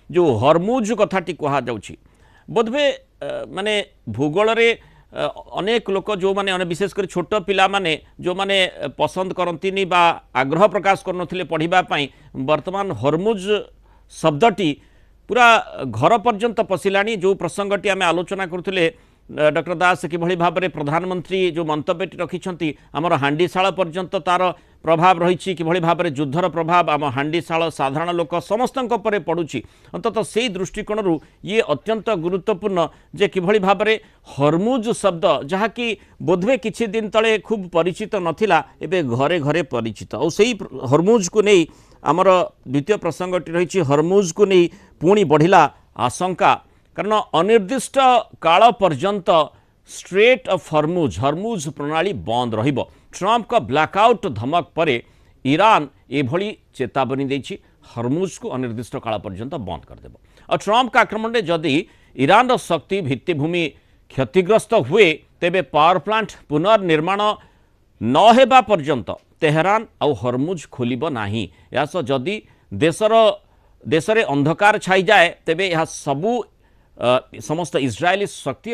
जो हरमुज कथाटी कहुच्छी बोधवे माने भूगोल रे अनेक लोक जो माने विशेषकर छोट पिला माने जो माने पसंद करती बा आग्रह प्रकाश कर पढ़ा वर्तमान हरमुज शब्दटी पूरा घर पर्यंत पशिला जो प्रसंगटी आम आलोचना करुले डॉक्टर दास किभली भाव में प्रधानमंत्री जो मंतव्यटी रखिंट आमर हांडीशाल पर्यंत तार प्रभाव रही किभली भाव में युद्धर प्रभाव आम हांडीशाल साधारण लोक समस्त पड़ुछि अंततः से दृष्टिकोण ये अत्यंत गुरुत्वपूर्ण जे किभली भाव में हरमुज शब्द जहाँकि बोधवे किछि दिन तले खूब परिचित नथिला एबे घरे घरे परिचित और से हरमुज को नहीं आमर द्वितीय प्रसंगटी रही हरमुज को नहीं पुणी बढ़िला आशंका कारण अनिर्दिष्ट काल पर्यंत स्ट्रेट ऑफ हरमुज हरमुज प्रणाली बंद रहिबो। ट्रंप का ब्लैकआउट धमक पर ईरान एभली चेतावनी देछि हरमुज को अनिर्दिष्ट काल पर्यंत बंद करदेव और ट्रंप का आक्रमण में जदि ईरान शक्ति भित्तिभूमि क्षतिग्रस्त हुए तेबे पावर प्लांट पुनर्निर्माण न हेबा पर्यंत तेहरान आउ हरमुज खोलिब नाही। या जदि देशरे अंधकार छाई जाए तेबे यह सबू समस्त इस्राएली शक्ति